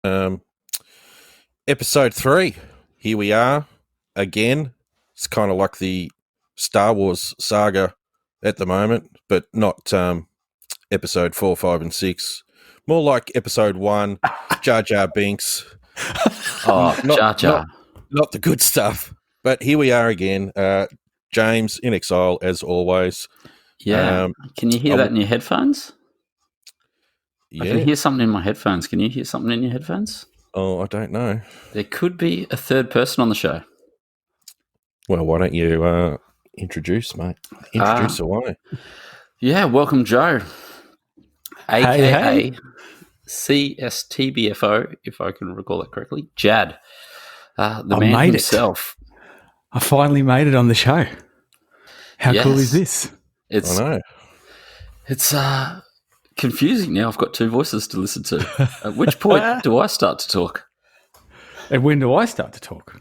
Um, Episode 3. Here we are again. It's kind of like the Star Wars saga at the moment, but not episode 4, 5, and 6. More like episode 1, Jar Jar Binks. Oh, not, Jar Jar. Not the good stuff. But here we are again. James in exile, as always. Yeah. Can you hear that in your headphones? Yeah. I can hear something in my headphones. Can you hear something in your headphones? Oh, I don't know. There could be a third person on the show. Well, why don't you introduce, mate? Introduce away. Yeah, welcome, Joe. Hey. CSTBFO, if I can recall that correctly. Jad, the I man made himself. I finally made it on the show. How Yes. cool is this? It's I know. It's confusing now. I've got two voices to listen to. At which point do I start to talk? And when do I start to talk?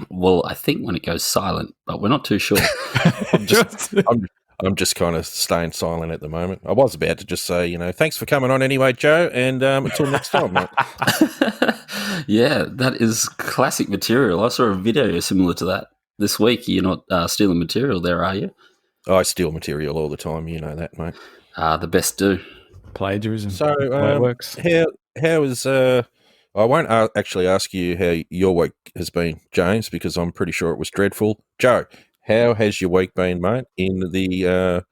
Well, I think when it goes silent, but we're not too sure. I'm just kind of staying silent at the moment. I was about to just say, thanks for coming on anyway, Joe, and until next time, mate. Yeah, that is classic material. I saw a video similar to that this week. You're not stealing material there, are you? I steal material all the time. You know that, mate. The best do. Plagiarism. So, the way it works. How is I won't actually ask you how your week has been, James, because I'm pretty sure it was dreadful. Joe, how has your week been, mate, in the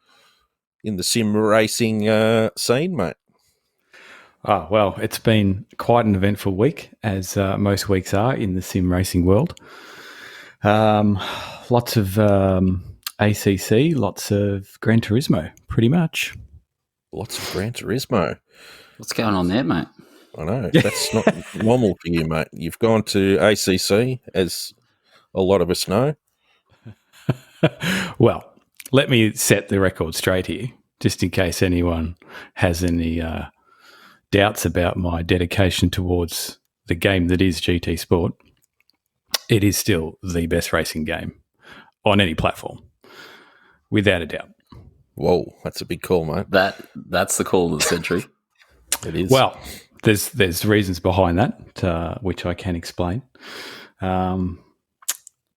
sim racing scene, mate? Oh, well, it's been quite an eventful week, as most weeks are in the sim racing world. Lots of ACC, lots of Gran Turismo, pretty much. Lots of Gran Turismo. What's going on there, mate? I know. That's not normal for you, mate. You've gone to ACC, as a lot of us know. Well, let me set the record straight here, just in case anyone has any doubts about my dedication towards the game that is GT Sport. It is still the best racing game on any platform, without a doubt. Whoa, that's a big call, mate. That's the call of the century. It is. Well, there's reasons behind that, which I can explain.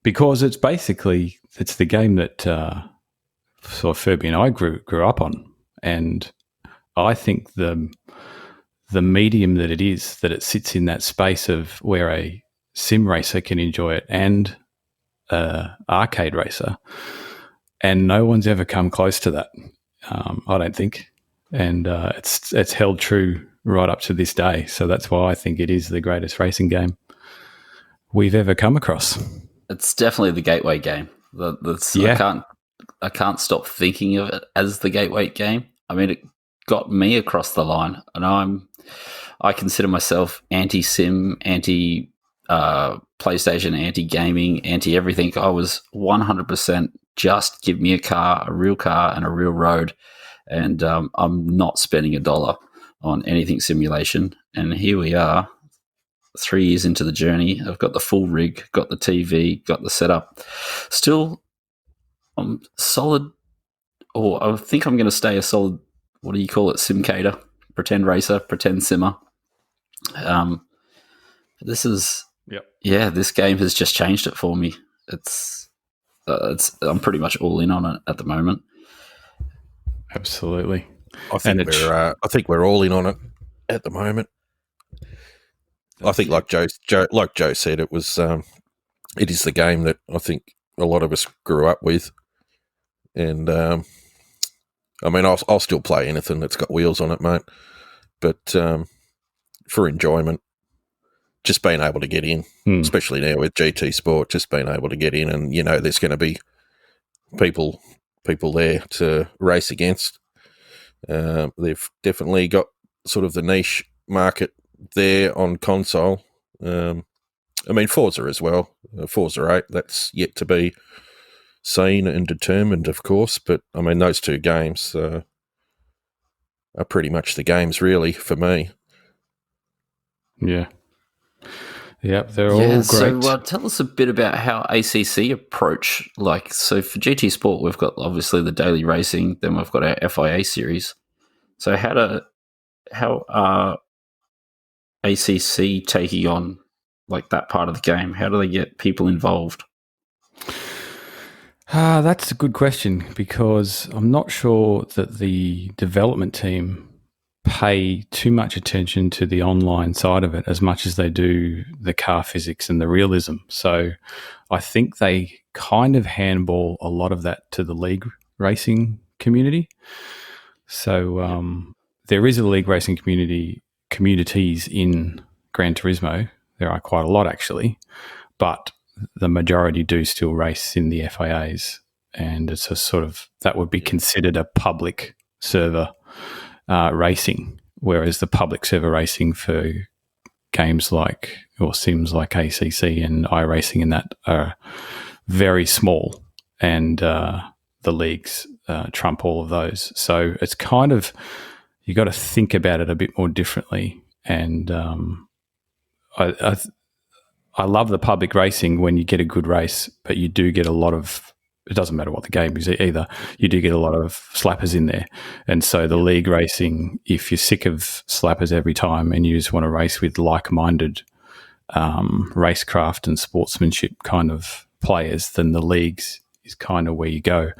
Because it's the game that sort of Furby and I grew up on, and I think the medium that it sits in that space of where a sim racer can enjoy it and arcade racer, and no one's ever come close to that. I don't think, and it's held true right up to this day. So that's why I think it is the greatest racing game we've ever come across. It's definitely the gateway game. I can't stop thinking of it as the gateway game. I mean, it got me across the line, and I consider myself anti-sim, anti-PlayStation, anti-gaming, anti-everything. I was 100% just give me a real car and a real road, and I'm not spending $1 on anything simulation. And here we are, 3 years into the journey. I've got the full rig, got the TV, got the setup. Still, I'm solid, or I think I'm going to stay a solid, what do you call it, SimCader, pretend racer, pretend simmer. This game has just changed it for me. I'm pretty much all in on it at the moment. Absolutely. I think we're all in on it at the moment. I think, like Joe said, it was it is the game that I think a lot of us grew up with, and I mean, I'll still play anything that's got wheels on it, mate. But for enjoyment, just being able to get in, especially now with GT Sport, just being able to get in, and there's going to be people there to race against. They've definitely got sort of the niche market there on console. I mean, Forza as well. Forza 8, that's yet to be seen and determined, of course. But, I mean, those two games are pretty much the games, really, for me. Yeah. Yep, they're all great. So tell us a bit about how ACC approach. So for GT Sport, we've got obviously the daily racing, then we've got our FIA series. So how ACC taking on like that part of the game? How do they get people involved? That's a good question, because I'm not sure that the development team pay too much attention to the online side of it as much as they do the car physics and the realism. So I think they kind of handball a lot of that to the league racing community. So there is a league racing communities in Gran Turismo. There are quite a lot, actually, but the majority do still race in the FIAs, and it's a sort of, that would be considered a public server racing, whereas the public server racing for games like, or sims like ACC and iRacing and that are very small, and the leagues trump all of those. So it's kind of, you got to think about it a bit more differently. And I love the public racing when you get a good race, but you do get a lot of, it doesn't matter what the game is either, you do get a lot of slappers in there. And so the league racing, if you're sick of slappers every time and you just want to race with like-minded racecraft and sportsmanship kind of players, then the leagues is kind of where you go.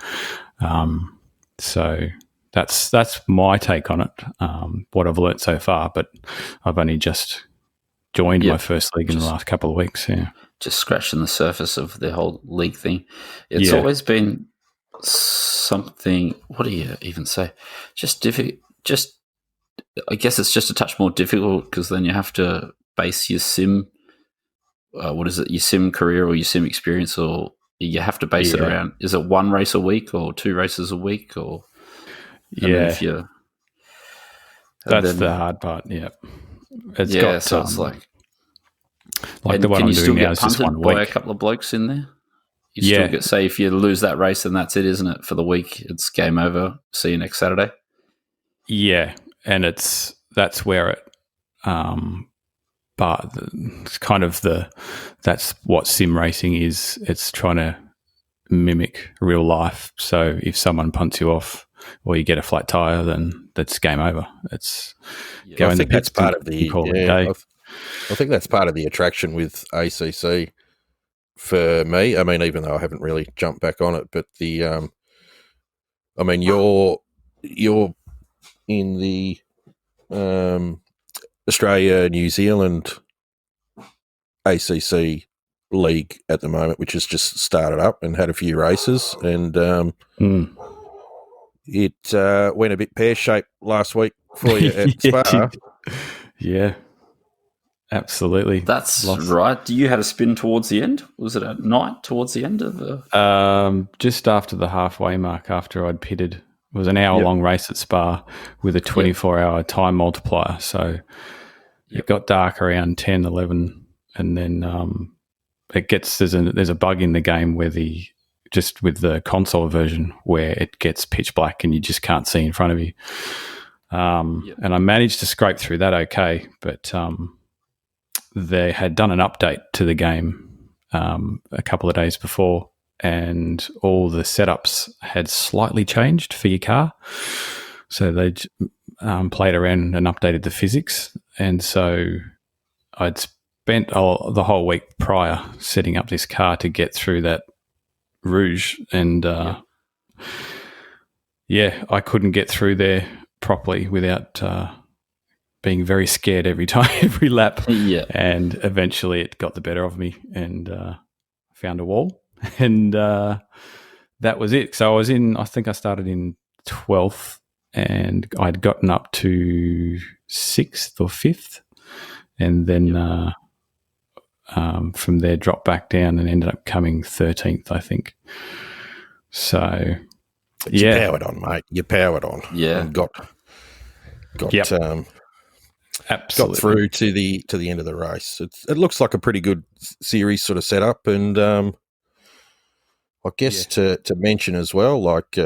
So that's my take on it, what I've learnt so far, but I've only just joined my first league in the last couple of weeks. Yeah, just scratching the surface of the whole league thing. It's always been something, what do you even say? Just difficult. Just, I guess it's just a touch more difficult because then you have to base your sim, your sim career or your sim experience, or you have to base it around, is it one race a week or two races a week? Or that's the hard part. Yeah. It's got, so it's like the one I'm doing now is just 1 week. By a couple of blokes in there. You still get, say, if you lose that race, then that's it, isn't it? For the week, it's game over. See you next Saturday. Yeah, and that's where it. But it's kind of that's what sim racing is. It's trying to mimic real life. So if someone punts you off or you get a flat tire, then that's game over. It's I think that's part of the. I think that's part of the attraction with ACC for me. I mean, even though I haven't really jumped back on it, but the. I mean, you're in the Australia, New Zealand ACC league at the moment, which has just started up and had a few races, and it went a bit pear-shaped last week for you at Spa. Yeah, absolutely. That's right. You had a spin towards the end. Was it at night towards the end of the? Just after the halfway mark, after I'd pitted. It was an hour-long race at Spa with a 24-hour time multiplier. So it got dark around 10, 11, and then it gets, there's a bug in the game where just with the console version where it gets pitch black and you just can't see in front of you. And I managed to scrape through that okay, but they had done an update to the game a couple of days before, and all the setups had slightly changed for your car. So they played around and updated the physics. And so I'd spent the whole week prior setting up this car to get through that rouge. And I couldn't get through there properly without being very scared every lap. Yeah. And eventually it got the better of me and found a wall. And that was it. So I think I started in 12th and I'd gotten up to 6th or 5th. And then from there dropped back down and ended up coming 13th, I think. So, you powered on, mate. You powered on. Yeah. And got absolutely got through to the end of the race. It looks like a pretty good series sort of setup, and I guess to mention as well, like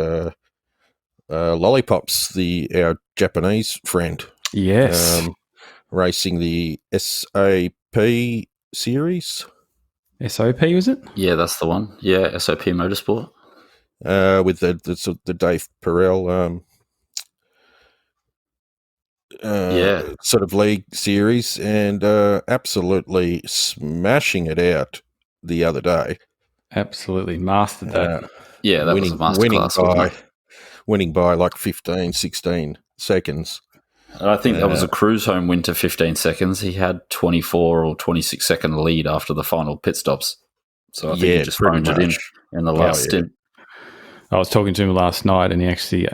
Lollipop's our Japanese friend. Yes. Racing the SAP series. SOP, was it? Yeah, that's the one. Yeah, SOP Motorsport. With the Dave Perel sort of league series, and absolutely smashing it out the other day. Absolutely mastered that. That was a masterclass, wasn't it? Winning by like 15, 16 seconds. And I think that was a cruise home win to 15 seconds. He had 24 or 26-second lead after the final pit stops. So I think he just phoned it in the last stint. I was talking to him last night, and he actually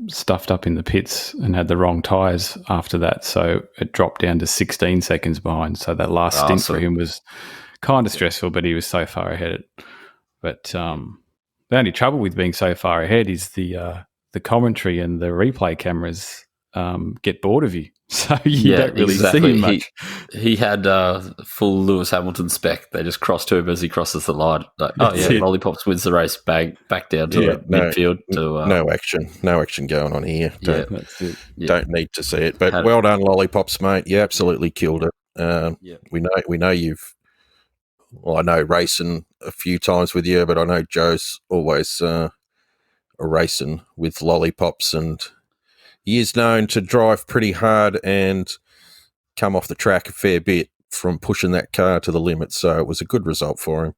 stuffed up in the pits and had the wrong tyres after that. So it dropped down to 16 seconds behind. So that last stint for him was kind of stressful, but he was so far ahead. But the only trouble with being so far ahead is the commentary and the replay cameras get bored of you. So you don't really see him much. He had full Lewis Hamilton spec. They just cross to him as he crosses the line. Like, Lollipops wins the race, back down to the midfield. No action going on here. That's it. Don't need to see it. But well done, Lollipops, mate. You absolutely killed it. We know you've. Well, I know racing a few times with you, but I know Joe's always racing with Lollipops, and he is known to drive pretty hard and come off the track a fair bit from pushing that car to the limit. So it was a good result for him.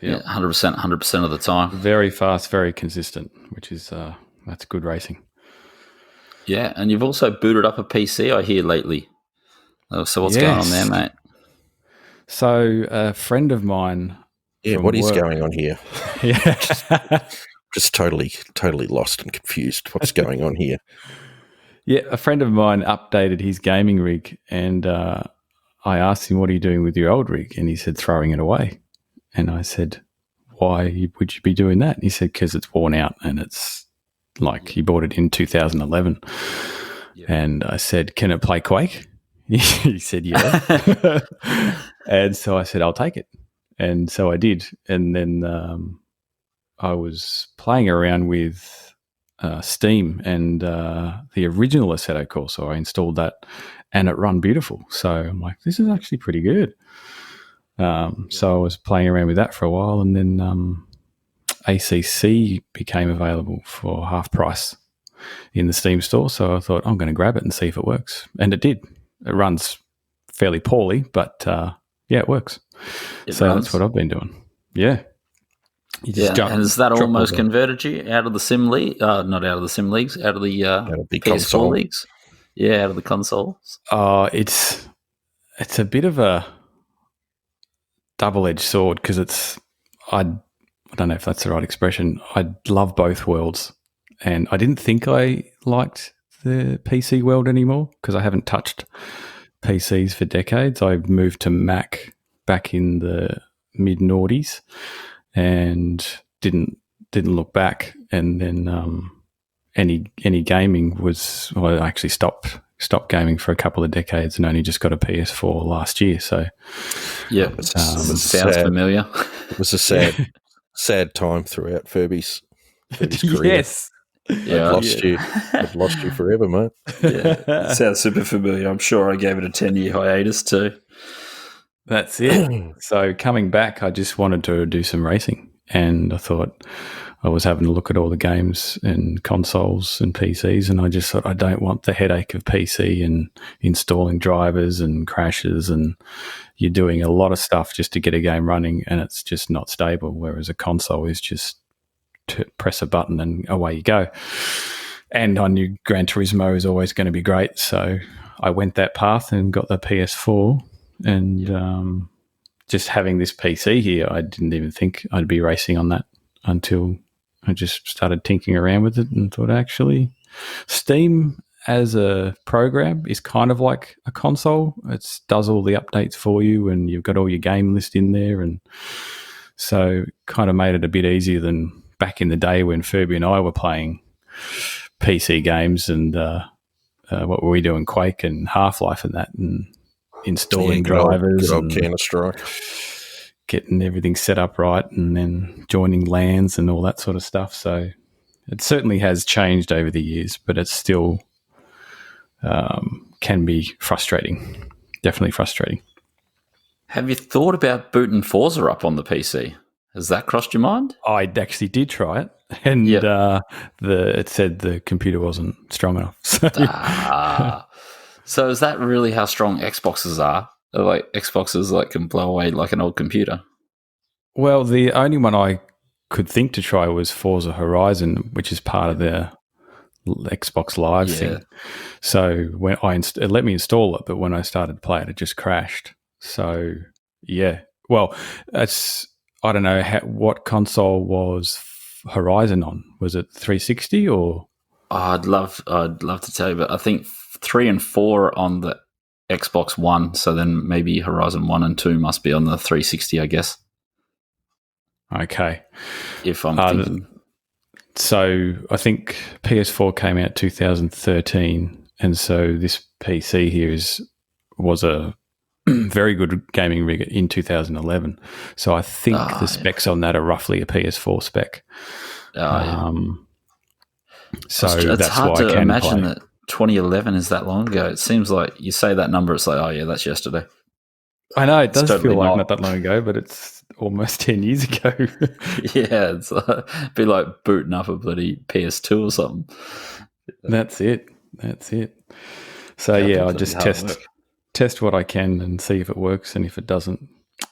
Yeah, 100% of the time. Very fast, very consistent, which is that's good racing. Yeah, and you've also booted up a PC, I hear, lately. So what's going on there, mate? So a friend of mine... Yeah, what is going on here? Yeah. Just totally lost and confused. What's going on here? Yeah, a friend of mine updated his gaming rig, and I asked him, what are you doing with your old rig? And he said, throwing it away. And I said, why would you be doing that? And he said, because it's worn out, and it's like he bought it in 2011. Yeah. And I said, can it play Quake? He said, yeah. And so I said, I'll take it. And so I did. And then I was playing around with Steam and the original Assetto Corsa. I installed that, and it ran beautiful. So I'm like, this is actually pretty good. So I was playing around with that for a while, and then ACC became available for half price in the Steam store. So I thought, I'm going to grab it and see if it works. And it did. It runs fairly poorly, but it works. That's what I've been doing. Yeah. And has that almost converted you out of the sim league? Not out of the sim leagues, out of the PS4 console leagues? Yeah, out of the consoles. It's a bit of a double-edged sword because I don't know if that's the right expression. I love both worlds, and I didn't think I liked the PC world anymore because I haven't touched PCs for decades. I moved to Mac back in the mid-noughties and didn't look back. And then any gaming was, well, I actually stopped gaming for a couple of decades and only just got a PS4 last year. So yeah, sounds familiar. It was a sad time throughout Furby's career. Yes. Yeah, I've lost you forever, mate. Yeah, sounds super familiar. I'm sure I gave it a 10-year hiatus too. That's it. So coming back, I just wanted to do some racing, and I thought I was having a look at all the games and consoles and PCs, and I just thought I don't want the headache of PC and installing drivers and crashes, and you're doing a lot of stuff just to get a game running, and it's just not stable, whereas a console is just to press a button and away you go. And I knew Gran Turismo is always going to be great, so I went that path and got the PS4. And just having this PC here, I didn't even think I'd be racing on that until I just started tinkering around with it and thought, actually, Steam as a program is kind of like a console. It does all the updates for you, and you've got all your game list in there, and so kind of made it a bit easier than back in the day when Furby and I were playing PC games and what were we doing, Quake and Half-Life and that, and installing drivers, good old Counter-Strike, getting everything set up right, and then joining LANs and all that sort of stuff. So it certainly has changed over the years, but it still can be frustrating. Definitely frustrating. Have you thought about booting Forza up on the PC? Has that crossed your mind? I actually did try it, and it said the computer wasn't strong enough. So is that really how strong Xboxes are? Like Xboxes can blow away like an old computer. Well, the only one I could think to try was Forza Horizon, which is part of their Xbox Live thing. So when it let me install it, but when I started playing it just crashed. So yeah, well, I don't know what console was Horizon on. Was it 360 or? I'd love to tell you, but I think 3 and 4 on the Xbox One. So then maybe Horizon 1 and 2 must be on the 360, I guess. Okay. If I'm thinking. So I think PS4 came out 2013, and so this PC here was a very good gaming rig in 2011. So I think the specs on that are roughly a PS4 spec. So it's that's hard why to I can imagine play. that 2011 is that long ago. It seems like you say that number, it's like, oh yeah, that's yesterday. I know it does totally feel like not. not that long ago, but it's almost 10 years ago. Yeah, it's be like booting up a bloody PS2 or something. That's it. So yeah, I just test what I can and see if it works and if it doesn't.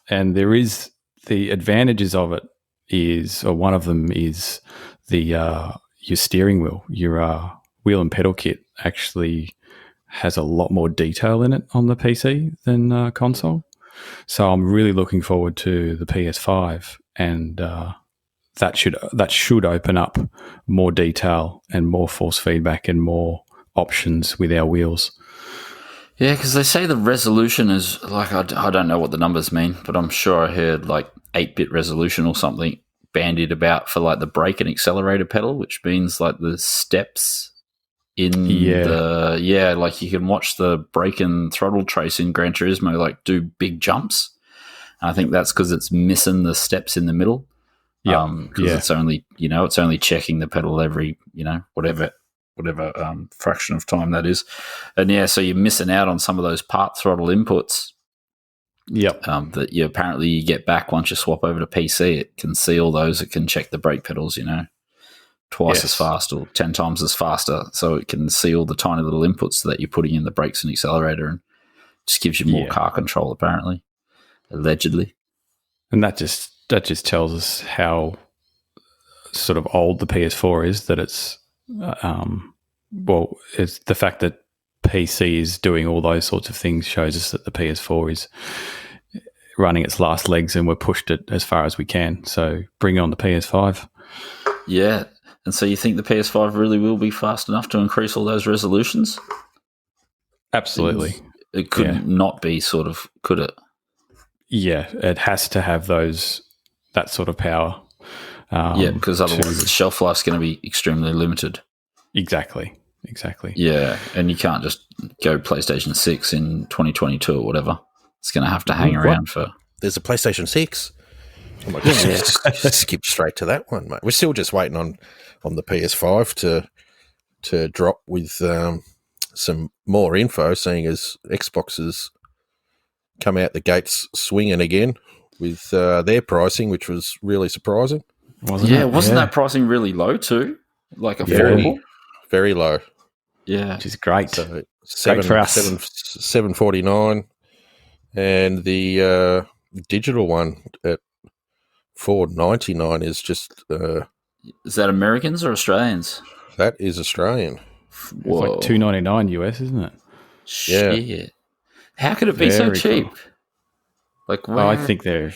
And there is the advantages of it is, or one of them is the your steering wheel, your wheel and pedal kit actually has a lot more detail in it on the PC than console. So I'm really looking forward to the PS5, and that should open up more detail and more force feedback and more options with our wheels. Yeah, because they say the resolution is like, I don't know what the numbers mean, but I'm sure I heard like 8-bit resolution or something bandied about for like the brake and accelerator pedal, which means like the steps in like you can watch the brake and throttle trace in Gran Turismo like do big jumps. And I think that's because it's missing the steps in the middle. Because it's only checking the pedal every whatever fraction of time that is, and so you're missing out on some of those part throttle inputs. That you apparently get back once you swap over to PC. It can see all those. It can check the brake pedals, twice as fast or 10 times as faster. So it can see all the tiny little inputs that you're putting in the brakes and accelerator, and just gives you more car control. Apparently, allegedly, and that just tells us how sort of old the PS4 is. That it's it's the fact that PC is doing all those sorts of things shows us that the PS4 is running its last legs, and we're pushed it as far as we can. So bring on the PS5. Yeah. And so you think the PS5 really will be fast enough to increase all those resolutions? Absolutely. It couldn't not be, sort of, could it? Yeah, it has to have that sort of power. Because otherwise its shelf life's going to be extremely limited. Exactly. Yeah, and you can't just go PlayStation 6 in 2022 or whatever. It's going to have to hang around for... There's a PlayStation 6. Oh my goodness, just skip straight to that one, mate. We're still just waiting on the PS5 to drop with some more info, seeing as Xbox has come out the gates swinging again with their pricing, which was really surprising. Wasn't that pricing really low too? Like affordable? Very low. Yeah. Which is great. So great for us. $7.49, and the digital one at $4.99 is just... is that Americans or Australians? That is Australian. Whoa. It's like $2.99 US, isn't it? Shit. Yeah. How could it be so cheap? Cool. Like, I think they're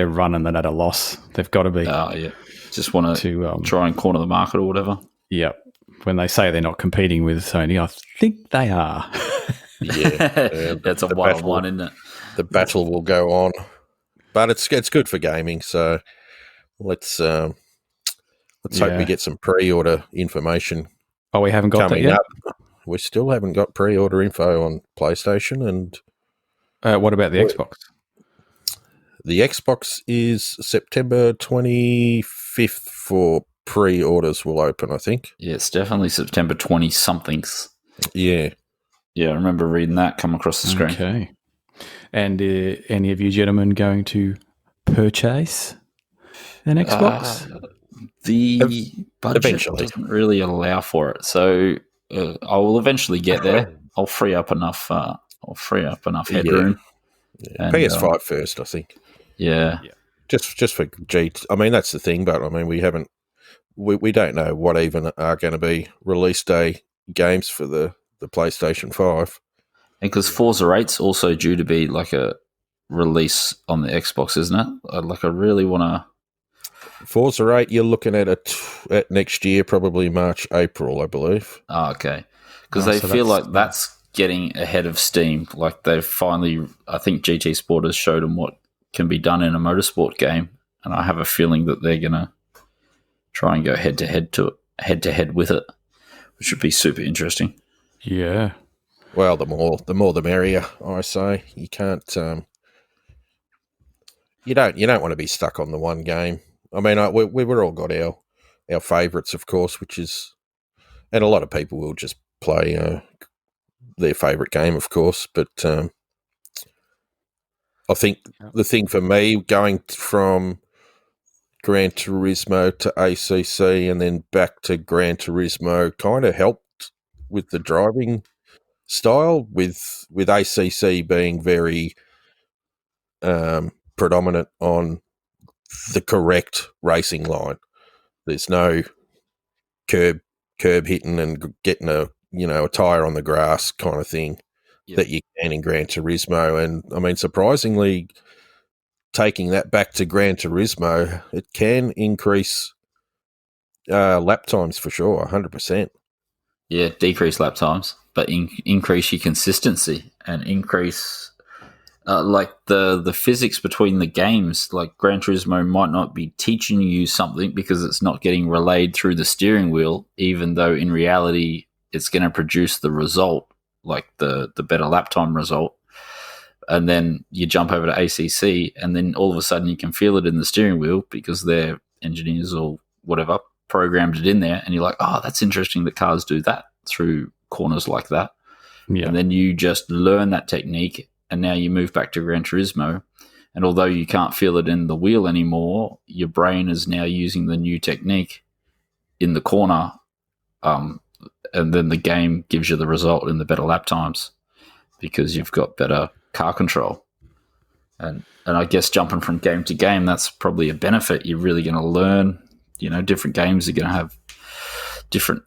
running that at a loss. They've got to be. Oh, yeah. Just want to try and corner the market or whatever. Yep. When they say they're not competing with Sony, I think they are. Yeah. That's a one-on-one, isn't it? The battle will go on. But it's good for gaming, so let's hope we get some pre-order information. Oh, we haven't got that yet? Up. We still haven't got pre-order info on PlayStation. And what about the Xbox? The Xbox is September 25th for pre-orders will open, I think. Yeah, it's definitely September 20-somethings. Yeah. Yeah, I remember reading that come across the screen. Okay. And any of you gentlemen going to purchase? An Xbox? The budget Eventually. doesn't really allow for it, so I will eventually get there. I'll free up enough. Headroom. Yeah. And, PS5 first, I think. Yeah. Just for G. I mean, that's the thing, but I mean, we don't know what even are going to be release day games for the PlayStation 5. And because Forza 8's also due to be like a release on the Xbox, isn't it? I really want to. Forza 8, you're looking at at next year, probably March, April, I believe. Oh, okay. Because they feel like that's getting ahead of Steam. Like they've finally, I think GT Sport has showed them what can be done in a motorsport game, and I have a feeling that they're gonna try and go head to head with it, which would be super interesting. Yeah. Well, the more the merrier, I say. You can't. You don't want to be stuck on the one game. I mean, we've all got our favourites, of course, which is, and a lot of people will just play their favourite game, of course. But I think the thing for me, going from Gran Turismo to ACC and then back to Gran Turismo, kind of helped with the driving style, with ACC being very predominant on the correct racing line. There's no curb hitting and getting a tire on the grass kind of thing that you can in Gran Turismo. And I mean, surprisingly, taking that back to Gran Turismo, it can increase lap times for sure, 100%. Yeah, decrease lap times, but increase your consistency and increase like the physics between the games. Like Gran Turismo might not be teaching you something because it's not getting relayed through the steering wheel, even though in reality it's going to produce the result, like the better lap time result. And then you jump over to ACC, and then all of a sudden you can feel it in the steering wheel because their engineers or whatever programmed it in there, and you're like, oh, that's interesting that cars do that through corners like that. Yeah. And then you just learn that technique, and now you move back to Gran Turismo, and although you can't feel it in the wheel anymore, your brain is now using the new technique in the corner, and then the game gives you the result in the better lap times because you've got better car control. And I guess jumping from game to game, that's probably a benefit. You're really going to learn, different games are going to have different,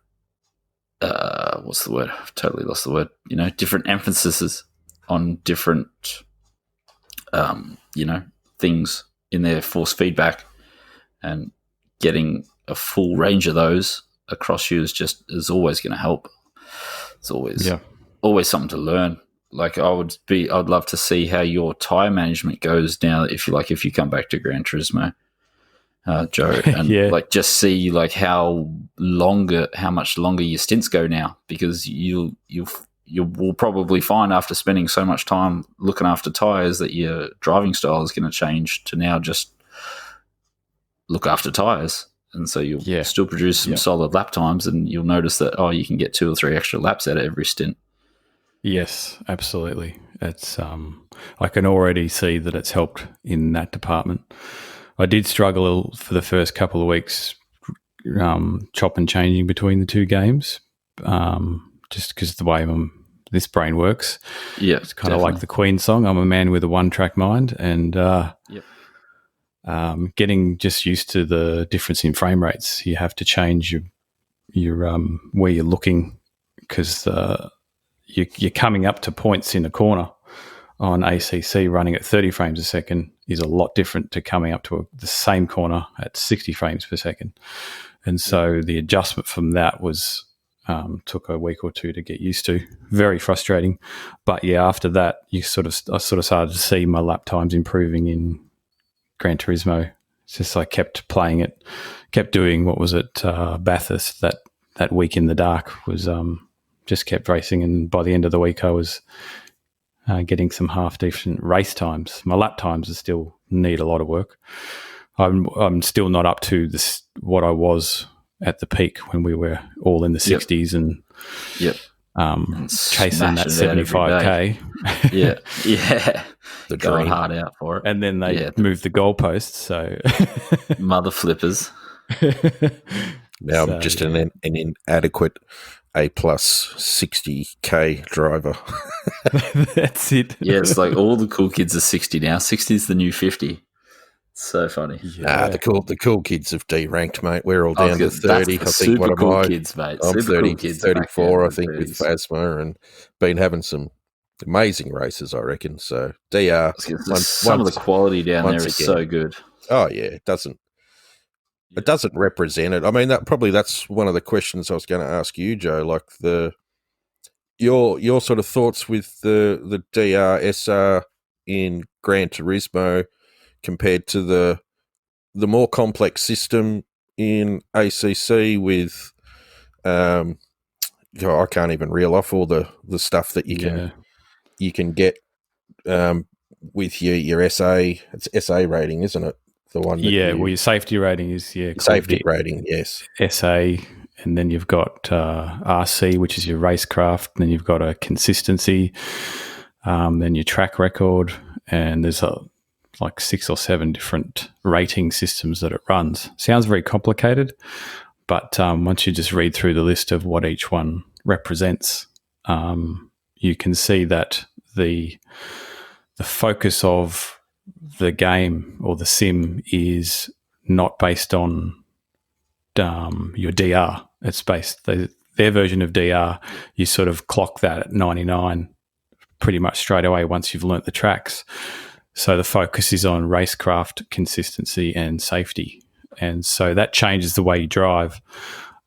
what's the word? I've totally lost the word. Different emphases on different, things in their force feedback, and getting a full range of those across you is always going to help. It's always something to learn. Like I'd love to see how your tire management goes now. If you come back to Gran Turismo, Joe, and just see like how much longer your stints go now, because you will probably find after spending so much time looking after tires that your driving style is going to change to now just look after tires, and so you'll still produce some solid lap times, and you'll notice that you can get 2 or 3 extra laps out of every stint. Yes, absolutely. It's I can already see that it's helped in that department. I did struggle for the first couple of weeks, chop and changing between the two games, just because of the way this brain works. Yeah, it's kind of like the Queen song. I'm a man with a one-track mind, and getting just used to the difference in frame rates. You have to change your where you're looking, because you're coming up to points in a corner on ACC running at 30 frames a second is a lot different to coming up to the same corner at 60 frames per second. And so the adjustment from that was took a week or two to get used to. Very frustrating. But after that, I sort of started to see my lap times improving in Gran Turismo. It's just I kept playing it, kept doing what was it, Bathurst that week in the dark was just kept racing, and by the end of the week I was getting some half-decent race times. My lap times still need a lot of work. I'm still not up to what I was at the peak when we were all in the 60s, and chasing that 75k. Yeah. The Going dream. hard out for it. And then they move the goalposts. So mother flippers. Now I'm just an inadequate A+ 60k driver. That's it. Yeah, it's like all the cool kids are 60 now. 60 is the new 50. So funny. Yeah. The cool kids have deranked, mate. We're all down to 30. I think super what cool am I? kids, mate. I'm Super 30, cool kids 34, I think, 30s. with Phasma, and been having some amazing races, I reckon. So DR, some of the quality down there is so good. Oh yeah, it doesn't represent it. I mean, that's one of the questions I was going to ask you, Joe. Like your sort of thoughts with the DR SR in Gran Turismo compared to the more complex system in ACC with, I can't even reel off all the stuff that you can get with your SA. It's SA rating, isn't it? The one. Well, your safety rating is safety rating. Yes, SA, and then you've got RC, which is your racecraft. And then you've got a consistency, then your track record, and there's like 6 or 7 different rating systems that it runs. Sounds very complicated, but once you just read through the list of what each one represents, you can see that the focus of the game or the sim is not based on your DR. It's based their version of DR. You sort of clock that at 99 pretty much straight away once you've learnt the tracks. So the focus is on racecraft, consistency, and safety. And so that changes the way you drive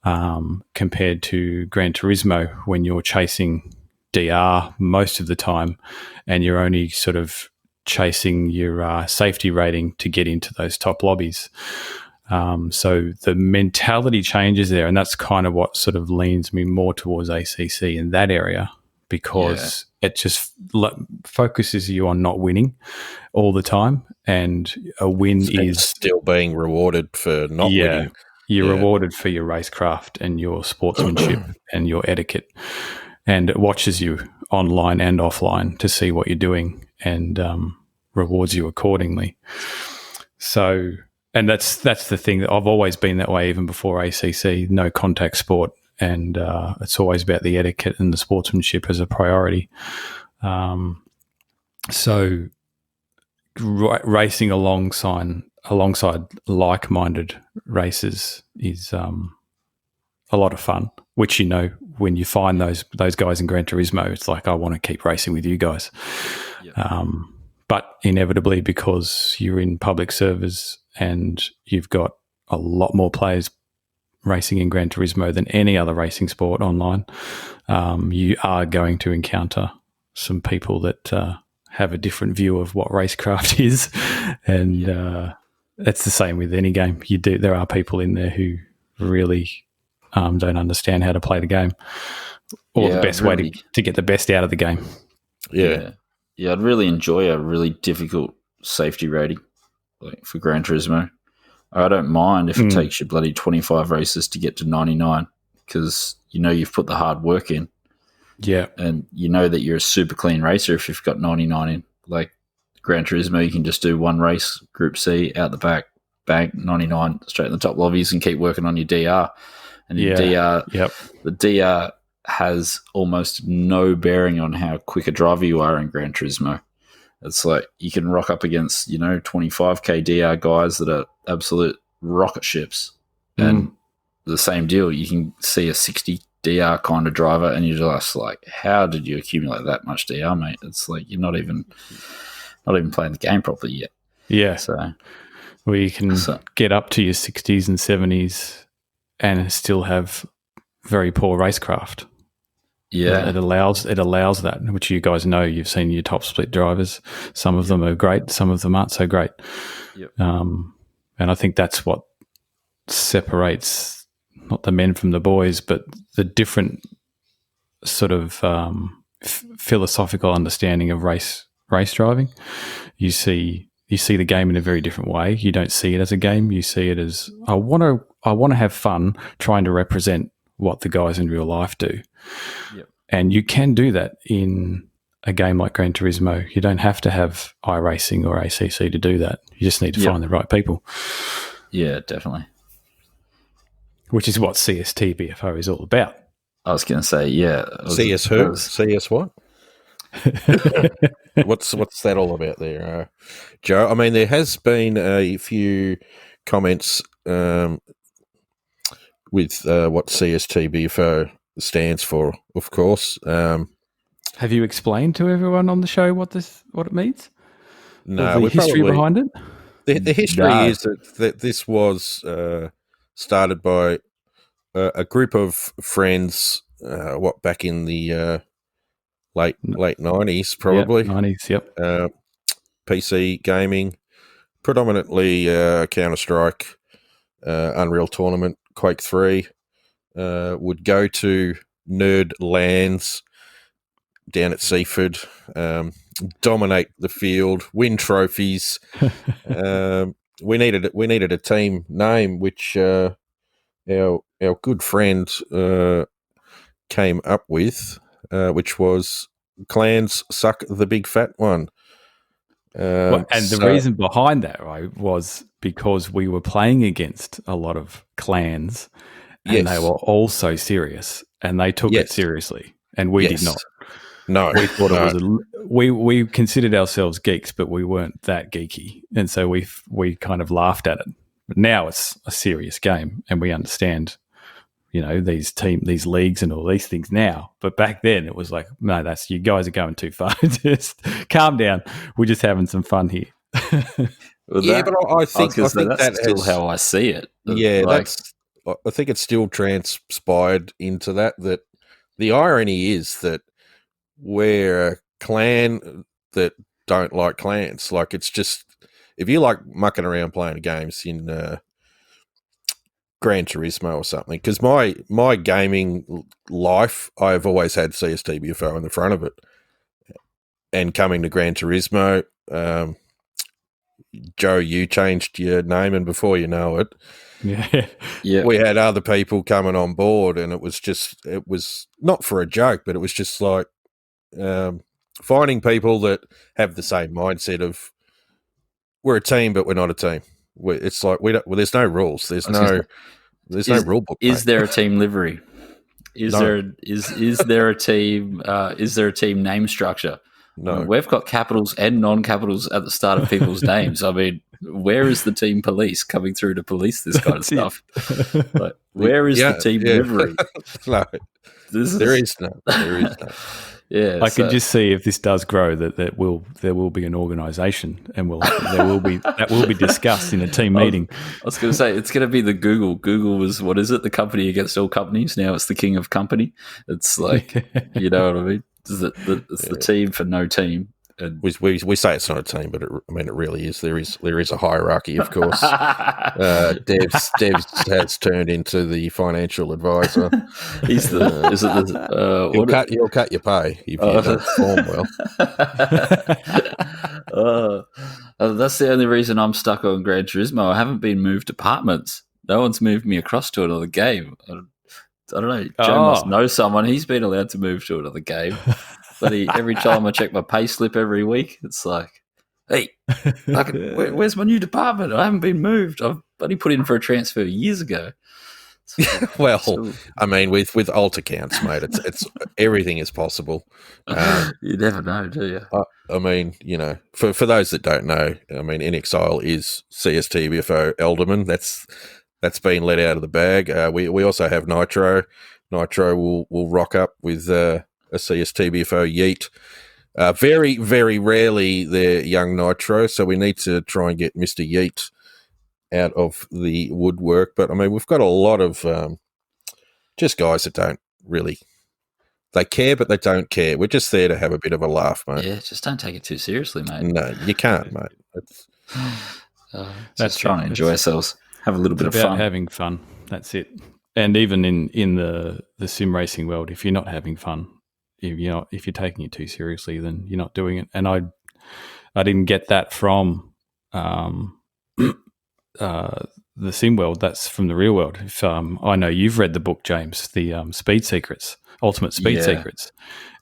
compared to Gran Turismo when you're chasing DR most of the time and you're only sort of chasing your safety rating to get into those top lobbies. So the mentality changes there, and that's kind of what sort of leans me more towards ACC in that area, because it just focuses you on not winning all the time, and a win is still being rewarded for not winning. You're rewarded for your racecraft and your sportsmanship and your etiquette, and it watches you online and offline to see what you're doing and rewards you accordingly. So, and that's the thing that I've always been that way, even before ACC, no contact sport. And it's always about the etiquette and the sportsmanship as a priority. So racing alongside like-minded races is a lot of fun, which, when you find those guys in Gran Turismo, it's like, I want to keep racing with you guys. Yep. But inevitably, because you're in public servers and you've got a lot more players racing in Gran Turismo than any other racing sport online, you are going to encounter some people that have a different view of what racecraft is, and it's the same with any game. There are people in there who really don't understand how to play the game or the best way to get the best out of the game. Yeah, I'd really enjoy a really difficult safety rating, like for Gran Turismo. I don't mind if it takes you bloody 25 races to get to 99, because you've put the hard work in. Yeah. And you know that you're a super clean racer if you've got 99 in. Like Gran Turismo, you can just do one race, Group C, out the back, bang, 99, straight in the top lobbies, and keep working on your DR. And your DR, the DR has almost no bearing on how quick a driver you are in Gran Turismo. It's like you can rock up against, 25k DR guys that are absolute rocket ships. And the same deal, you can see a 60 DR kind of driver and you're just like, how did you accumulate that much DR, mate? It's like you're not even playing the game properly yet. Yeah. So, well, you can get up to your 60s and 70s and still have very poor racecraft. Yeah. It allows that, which you guys know. You've seen your top split drivers. Some of them are great, some of them aren't so great. Yep. And I think that's what separates not the men from the boys, but the different sort of philosophical understanding of race driving. You see the game in a very different way. You don't see it as a game. You see it as, I want to have fun trying to represent what the guys in real life do. Yep. And you can do that in a game like Gran Turismo. You don't have to have iRacing or ACC to do that. You just need to find the right people. Yeah, definitely. Which is what CSTBFO is all about. I was going to say, yeah. CS who? CS what? What's that all about there, Joe? I mean, there has been a few comments with what CSTBFO stands for, of course. Have you explained to everyone on the show what it means? No, the history behind it. The history is that this was started by a group of friends. Back in the late 90s, probably. 90s, yep. PC gaming, predominantly Counter-Strike, Unreal Tournament, Quake 3, would go to nerd LANs down at Seaford, dominate the field, win trophies. We needed a team name, which our good friend came up with, which was Clans Suck the Big Fat One. The reason behind that, right, was because we were playing against a lot of clans, and they were all so serious, and they took it seriously, and we did not. No, we thought it was we considered ourselves geeks, but we weren't that geeky, and so we kind of laughed at it. But now it's a serious game, and we understand, these leagues and all these things now. But back then it was like, no, you guys are going too far. Just calm down. We're just having some fun here. But I think that's still how I see it. Yeah, I think it's still transpired into that the irony is that we're a clan that don't like clans. Like, it's just, if you like mucking around playing games in Gran Turismo or something, because my gaming life, I've always had CSTBFO in the front of it. And coming to Gran Turismo, Joe, you changed your name, and before you know it, we had other people coming on board, and it was not for a joke, but it was just like finding people that have the same mindset of, we're a team, but we're not a team. It's like there's no rules. There's no rule book. Is there a team livery? Is there a team? Is there a team name structure? No. I mean, we've got capitals and non-capitals at the start of people's names. I mean, where is the team police coming through to police this kind of stuff? Like, where is the team livery? No, there is no. Yeah, I can just see, if this does grow, that there will be an organisation, and that will be discussed in a team meeting. I was going to say, it's going to be the Google. Google was, what is it? The company against all companies. Now it's the king of company. It's like, you know what I mean? It's the team for no team. And we say it's not a team, but it really is. There is a hierarchy, of course. Devs has turned into the financial advisor. He's he'll cut your pay if you don't perform well. That's the only reason I'm stuck on Gran Turismo. I haven't been moved departments. No one's moved me across to another game. I don't know. Joe must know someone. He's been allowed to move to another game. But every time I check my pay slip every week, it's like, hey, where's my new department? I haven't been moved. I've only put in for a transfer years ago. Well, I mean, with alt accounts, mate, it's everything is possible. You never know, do you? I mean, for those that don't know, I mean, In Exile is CSTBFO Elderman. That's been let out of the bag. We also have Nitro. Nitro will rock up with a CSTBFO Yeet. Very, very rarely they're young Nitro, so we need to try and get Mr. Yeet out of the woodwork. But, I mean, we've got a lot of just guys that don't really... They care, but they don't care. We're just there to have a bit of a laugh, mate. Yeah, just don't take it too seriously, mate. No, you can't, mate. Just trying to enjoy ourselves. Have a little bit of fun. Having fun. That's it. And even in the sim racing world, if you're not having fun, if you're taking it too seriously, then you're not doing it. And I didn't get that from the sim world. That's from the real world. If I know you've read the book, James, the Speed Secrets Ultimate Speed Yeah. Secrets.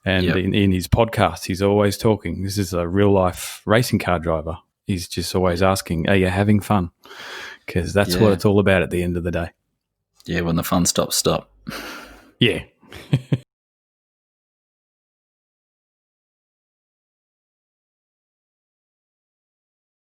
And Yep. in his podcast, he's always talking. This is a real life racing car driver. He's just always asking, are you having fun? Because that's what Yeah. it's all about at the end of the day. Yeah, when the fun stops, stop. Yeah.